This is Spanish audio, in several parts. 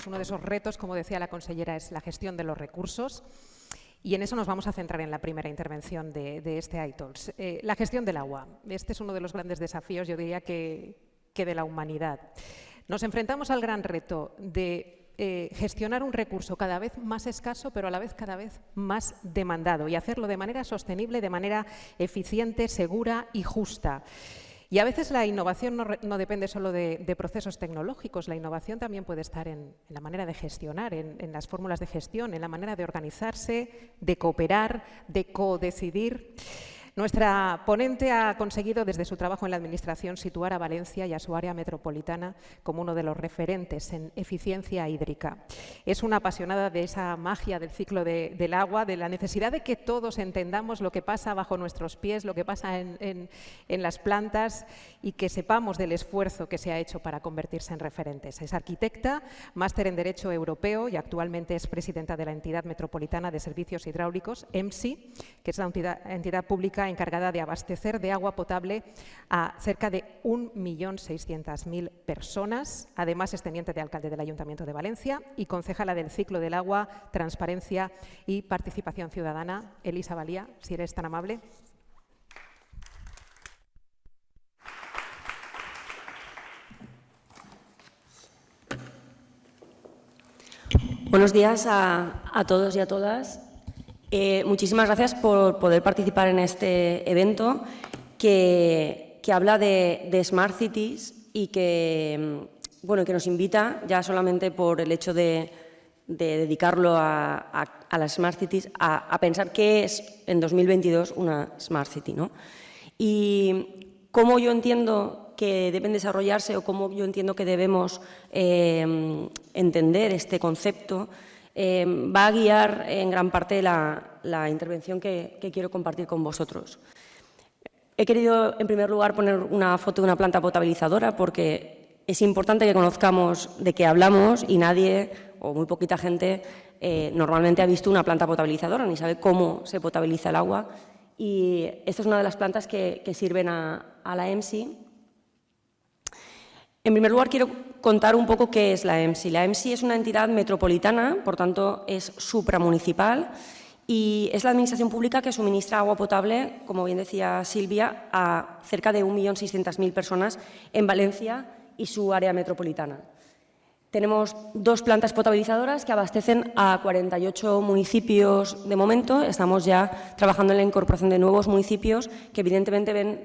Uno de esos retos, como decía la consellera, es la gestión de los recursos. Y en eso nos vamos a centrar en la primera intervención de este ITOLS. La gestión del agua. Este es uno de los grandes desafíos, yo diría, que de la humanidad. Nos enfrentamos al gran reto de gestionar un recurso cada vez más escaso, pero a la vez cada vez más demandado, y hacerlo de manera sostenible, de manera eficiente, segura y justa. Y a veces la innovación no depende solo de procesos tecnológicos, la innovación también puede estar en la manera de gestionar, en las fórmulas de gestión, en la manera de organizarse, de cooperar, de codecidir. Nuestra ponente ha conseguido, desde su trabajo en la Administración, situar a Valencia y a su área metropolitana como uno de los referentes en eficiencia hídrica. Es una apasionada de esa magia del ciclo del agua, de la necesidad de que todos entendamos lo que pasa bajo nuestros pies, lo que pasa en las plantas, y que sepamos del esfuerzo que se ha hecho para convertirse en referentes. Es arquitecta, máster en Derecho Europeo y actualmente es presidenta de la Entidad Metropolitana de Servicios Hidráulicos, EMSI, que es la entidad pública encargada de abastecer de agua potable a cerca de 1.600.000 personas. Además, es teniente de alcalde del Ayuntamiento de Valencia y concejala del Ciclo del Agua, Transparencia y Participación Ciudadana. Elisa Valía, si eres tan amable. Buenos días a todos y a todas. Muchísimas gracias por poder participar en este evento que habla de Smart Cities y que nos invita, ya solamente por el hecho de dedicarlo a las Smart Cities, a pensar qué es en 2022 una Smart City, ¿no? Y cómo yo entiendo que deben desarrollarse o cómo yo entiendo que debemos entender este concepto, va a guiar en gran parte la intervención que quiero compartir con vosotros. He querido, en primer lugar, poner una foto de una planta potabilizadora porque es importante que conozcamos de qué hablamos y nadie, o muy poquita gente, normalmente ha visto una planta potabilizadora ni sabe cómo se potabiliza el agua. Y esta es una de las plantas que sirven a la EMSI. En primer lugar, quiero contar un poco qué es la EMSI. La EMSI es una entidad metropolitana, por tanto, es supramunicipal y es la administración pública que suministra agua potable, como bien decía Silvia, a cerca de 1.600.000 personas en Valencia y su área metropolitana. Tenemos 2 plantas potabilizadoras que abastecen a 48 municipios de momento. Estamos ya trabajando en la incorporación de nuevos municipios que evidentemente ven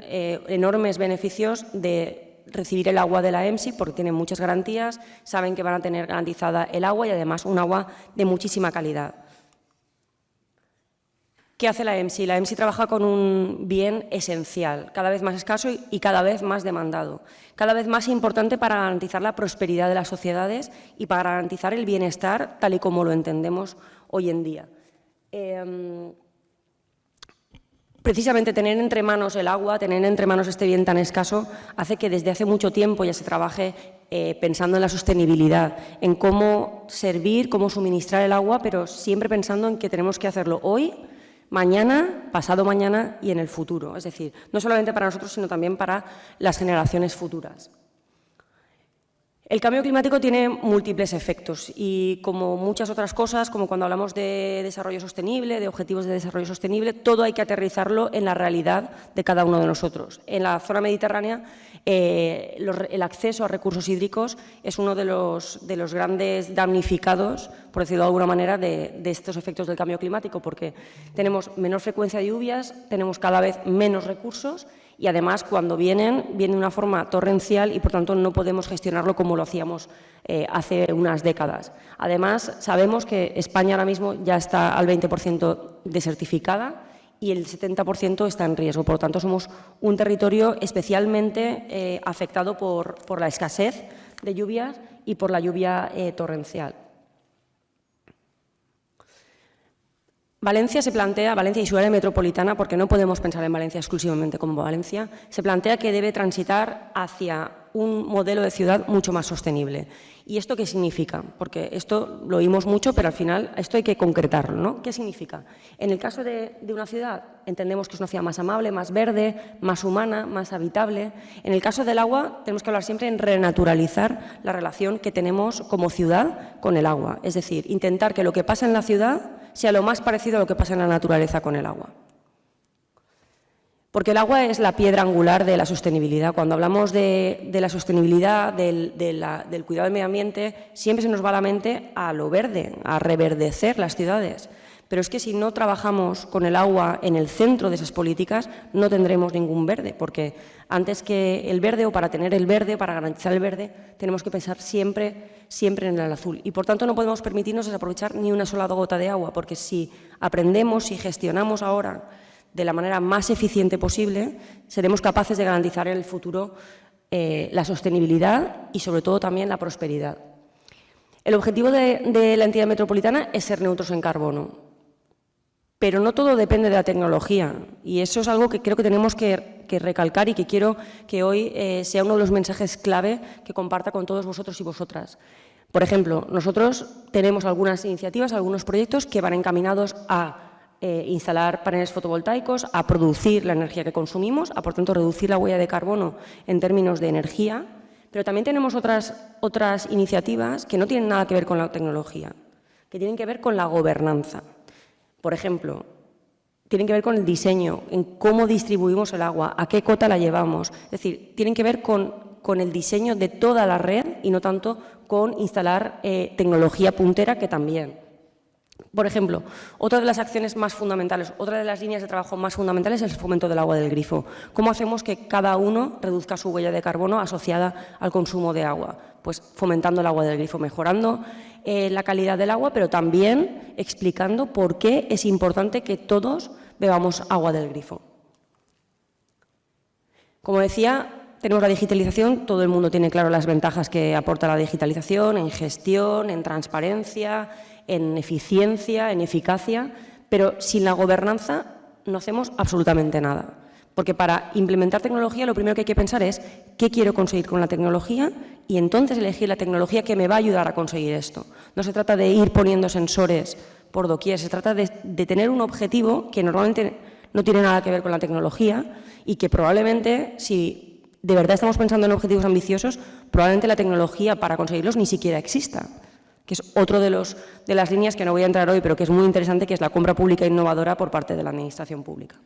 enormes beneficios de recibir el agua de la EMSI porque tienen muchas garantías, saben que van a tener garantizada el agua y además un agua de muchísima calidad. ¿Qué hace la EMSI? La EMSI trabaja con un bien esencial, cada vez más escaso y cada vez más demandado, cada vez más importante para garantizar la prosperidad de las sociedades y para garantizar el bienestar tal y como lo entendemos hoy en día. Precisamente tener entre manos el agua, tener entre manos este bien tan escaso, hace que desde hace mucho tiempo ya se trabaje pensando en la sostenibilidad, en cómo servir, cómo suministrar el agua, pero siempre pensando en que tenemos que hacerlo hoy, mañana, pasado mañana y en el futuro. Es decir, no solamente para nosotros, sino también para las generaciones futuras. El cambio climático tiene múltiples efectos y, como muchas otras cosas, como cuando hablamos de desarrollo sostenible, de objetivos de desarrollo sostenible, todo hay que aterrizarlo en la realidad de cada uno de nosotros. En la zona mediterránea, el acceso a recursos hídricos es uno de los grandes damnificados, por decirlo de alguna manera, de estos efectos del cambio climático, porque tenemos menor frecuencia de lluvias, tenemos cada vez menos recursos y, además, cuando vienen de una forma torrencial y, por tanto, no podemos gestionarlo como lo hacíamos hace unas décadas. Además, sabemos que España ahora mismo ya está al 20% desertificada y el 70% está en riesgo. Por lo tanto, somos un territorio especialmente afectado por la escasez de lluvias y por la lluvia torrencial. Valencia y su área metropolitana, porque no podemos pensar en Valencia exclusivamente como Valencia, se plantea que debe transitar hacia un modelo de ciudad mucho más sostenible. ¿Y esto qué significa? Porque esto lo oímos mucho, pero al final esto hay que concretarlo, ¿no? ¿Qué significa? En el caso de una ciudad, entendemos que es una ciudad más amable, más verde, más humana, más habitable. En el caso del agua, tenemos que hablar siempre en renaturalizar la relación que tenemos como ciudad con el agua. Es decir, intentar que lo que pasa en la ciudad sea lo más parecido a lo que pasa en la naturaleza con el agua. Porque el agua es la piedra angular de la sostenibilidad. Cuando hablamos de la sostenibilidad, del cuidado del medio ambiente, siempre se nos va a la mente a lo verde, a reverdecer las ciudades. Pero es que si no trabajamos con el agua en el centro de esas políticas, no tendremos ningún verde, porque antes que el verde, o para tener el verde, para garantizar el verde, tenemos que pensar siempre en el azul. Y por tanto no podemos permitirnos desaprovechar ni una sola gota de agua, porque si aprendemos y gestionamos ahora de la manera más eficiente posible, seremos capaces de garantizar en el futuro la sostenibilidad y, sobre todo, también la prosperidad. El objetivo de la entidad metropolitana es ser neutros en carbono, pero no todo depende de la tecnología, y eso es algo que creo que tenemos que recalcar y que quiero que hoy sea uno de los mensajes clave que comparta con todos vosotros y vosotras. Por ejemplo, nosotros tenemos algunas iniciativas, algunos proyectos que van encaminados a instalar paneles fotovoltaicos, a producir la energía que consumimos, a, por tanto, reducir la huella de carbono en términos de energía, pero también tenemos otras iniciativas que no tienen nada que ver con la tecnología, que tienen que ver con la gobernanza. Por ejemplo, tienen que ver con el diseño, en cómo distribuimos el agua, a qué cota la llevamos. Es decir, tienen que ver con el diseño de toda la red y no tanto con instalar tecnología puntera, que también. Por ejemplo, otra de las acciones más fundamentales, otra de las líneas de trabajo más fundamentales es el fomento del agua del grifo. ¿Cómo hacemos que cada uno reduzca su huella de carbono asociada al consumo de agua? Pues fomentando el agua del grifo, mejorando la calidad del agua, pero también explicando por qué es importante que todos bebamos agua del grifo. Como decía, tenemos la digitalización, todo el mundo tiene claro las ventajas que aporta la digitalización en gestión, en transparencia, en eficiencia, en eficacia, pero sin la gobernanza no hacemos absolutamente nada. Porque para implementar tecnología lo primero que hay que pensar es qué quiero conseguir con la tecnología y entonces elegir la tecnología que me va a ayudar a conseguir esto. No se trata de ir poniendo sensores por doquier, se trata de tener un objetivo que normalmente no tiene nada que ver con la tecnología y que probablemente, si de verdad estamos pensando en objetivos ambiciosos, probablemente la tecnología para conseguirlos ni siquiera exista, que es otro de las líneas que no voy a entrar hoy, pero que es muy interesante, que es la compra pública innovadora por parte de la Administración pública.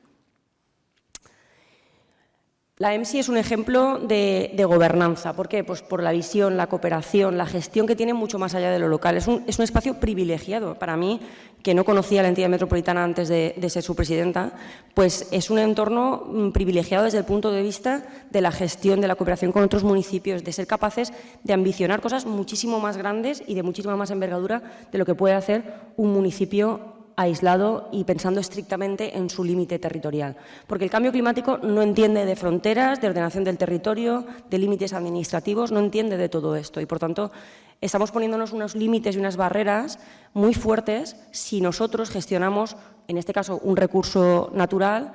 La EMSI es un ejemplo de gobernanza. ¿Por qué? Pues por la visión, la cooperación, la gestión que tiene mucho más allá de lo local. Es un espacio privilegiado para mí, que no conocía la entidad metropolitana antes de ser su presidenta, pues es un entorno privilegiado desde el punto de vista de la gestión, de la cooperación con otros municipios, de ser capaces de ambicionar cosas muchísimo más grandes y de muchísima más envergadura de lo que puede hacer un municipio aislado y pensando estrictamente en su límite territorial. Porque el cambio climático no entiende de fronteras, de ordenación del territorio, de límites administrativos, no entiende de todo esto y, por tanto, estamos poniéndonos unos límites y unas barreras muy fuertes si nosotros gestionamos, en este caso, un recurso natural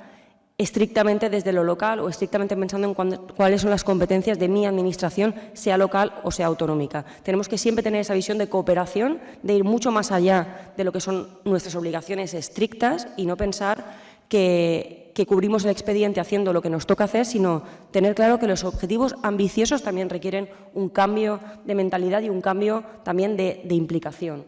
estrictamente desde lo local o estrictamente pensando en cuáles son las competencias de mi administración, sea local o sea autonómica. Tenemos que siempre tener esa visión de cooperación, de ir mucho más allá de lo que son nuestras obligaciones estrictas y no pensar que cubrimos el expediente haciendo lo que nos toca hacer, sino tener claro que los objetivos ambiciosos también requieren un cambio de mentalidad y un cambio también de implicación.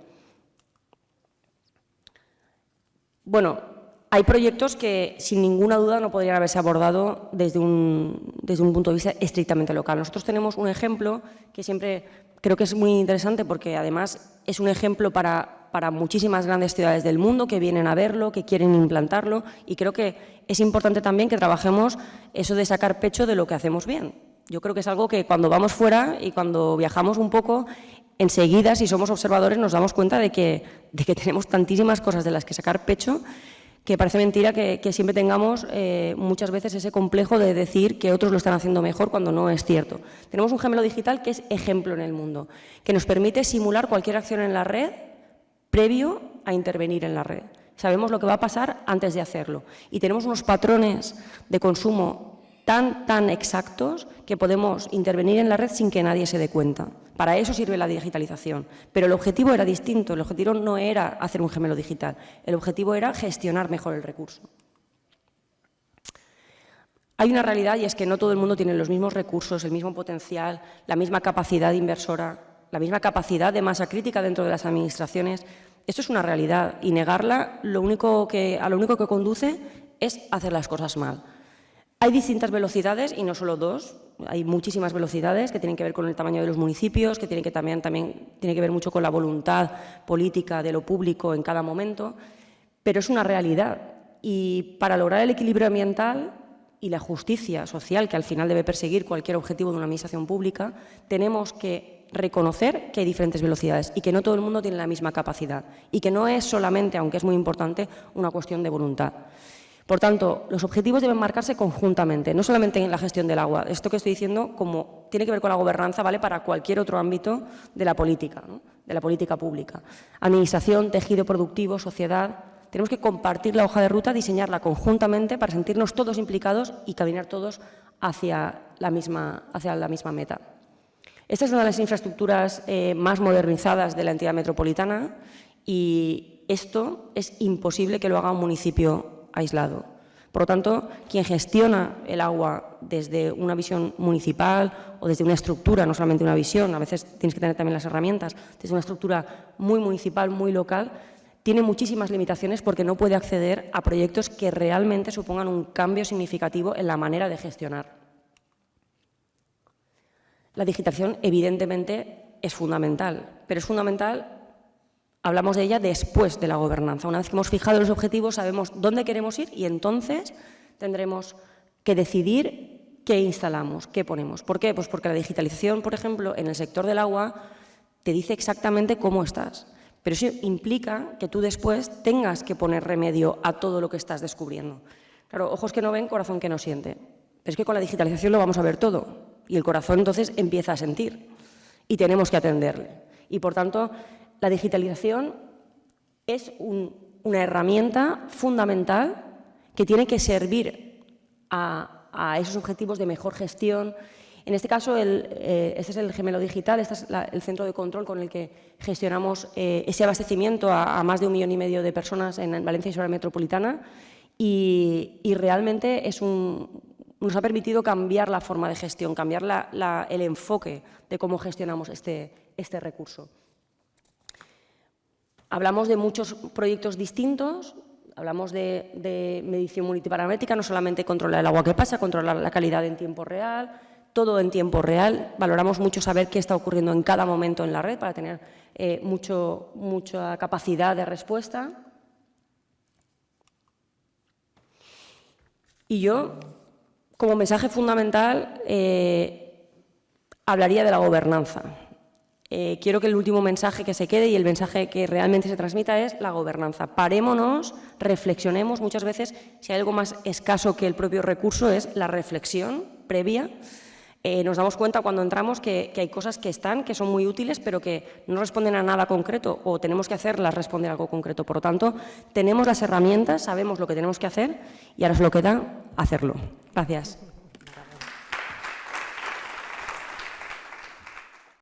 Bueno, hay proyectos que, sin ninguna duda, no podrían haberse abordado desde un punto de vista estrictamente local. Nosotros tenemos un ejemplo que siempre creo que es muy interesante porque, además, es un ejemplo para muchísimas grandes ciudades del mundo que vienen a verlo, que quieren implantarlo, y creo que es importante también que trabajemos eso de sacar pecho de lo que hacemos bien. Yo creo que es algo que cuando vamos fuera y cuando viajamos un poco, enseguida, si somos observadores, nos damos cuenta de que tenemos tantísimas cosas de las que sacar pecho, que parece mentira que siempre tengamos muchas veces ese complejo de decir que otros lo están haciendo mejor cuando no es cierto. Tenemos un gemelo digital que es ejemplo en el mundo, que nos permite simular cualquier acción en la red previo a intervenir en la red. Sabemos lo que va a pasar antes de hacerlo y tenemos unos patrones de consumo tan exactos que podemos intervenir en la red sin que nadie se dé cuenta. Para eso sirve la digitalización. Pero el objetivo era distinto. El objetivo no era hacer un gemelo digital. El objetivo era gestionar mejor el recurso. Hay una realidad y es que no todo el mundo tiene los mismos recursos, el mismo potencial, la misma capacidad inversora, la misma capacidad de masa crítica dentro de las administraciones. Esto es una realidad y negarla a lo único que conduce es hacer las cosas mal. Hay distintas velocidades y no solo dos, hay muchísimas velocidades que tienen que ver con el tamaño de los municipios, que también tiene que ver mucho con la voluntad política de lo público en cada momento, pero es una realidad. Y para lograr el equilibrio ambiental y la justicia social que al final debe perseguir cualquier objetivo de una administración pública, tenemos que reconocer que hay diferentes velocidades y que no todo el mundo tiene la misma capacidad y que no es solamente, aunque es muy importante, una cuestión de voluntad. Por tanto, los objetivos deben marcarse conjuntamente, no solamente en la gestión del agua. Esto que estoy diciendo tiene que ver con la gobernanza, vale para cualquier otro ámbito de la política, ¿no? De la política pública. Administración, tejido productivo, sociedad. Tenemos que compartir la hoja de ruta, diseñarla conjuntamente para sentirnos todos implicados y caminar todos hacia la misma meta. Esta es una de las infraestructuras más modernizadas de la entidad metropolitana y esto es imposible que lo haga un municipio aislado. Por lo tanto, quien gestiona el agua desde una visión municipal o desde una estructura, no solamente una visión, a veces tienes que tener también las herramientas, desde una estructura muy municipal, muy local, tiene muchísimas limitaciones porque no puede acceder a proyectos que realmente supongan un cambio significativo en la manera de gestionar. La digitalización, evidentemente, es fundamental, pero es fundamental. Hablamos de ella después de la gobernanza. Una vez que hemos fijado los objetivos, sabemos dónde queremos ir y entonces tendremos que decidir qué instalamos, qué ponemos. ¿Por qué? Pues porque la digitalización, por ejemplo, en el sector del agua, te dice exactamente cómo estás. Pero eso implica que tú después tengas que poner remedio a todo lo que estás descubriendo. Claro, ojos que no ven, corazón que no siente. Pero es que con la digitalización lo vamos a ver todo. Y el corazón entonces empieza a sentir. Y tenemos que atenderle. Y por tanto, la digitalización es una herramienta fundamental que tiene que servir a esos objetivos de mejor gestión. En este caso, este es el gemelo digital, este es el centro de control con el que gestionamos ese abastecimiento a más de 1,5 millones de personas en Valencia y zona metropolitana y realmente nos ha permitido cambiar la forma de gestión, cambiar el enfoque de cómo gestionamos este recurso. Hablamos de muchos proyectos distintos, hablamos de medición multiparamétrica, no solamente controlar el agua que pasa, controlar la calidad en tiempo real, todo en tiempo real. Valoramos mucho saber qué está ocurriendo en cada momento en la red para tener mucha capacidad de respuesta. Y yo, como mensaje fundamental, hablaría de la gobernanza. Quiero que el último mensaje que se quede y el mensaje que realmente se transmita es la gobernanza. Parémonos, reflexionemos. Muchas veces, si hay algo más escaso que el propio recurso, es la reflexión previa. Nos damos cuenta cuando entramos que hay cosas que son muy útiles, pero que no responden a nada concreto o tenemos que hacerlas responder a algo concreto. Por lo tanto, tenemos las herramientas, sabemos lo que tenemos que hacer y ahora solo queda hacerlo. Gracias.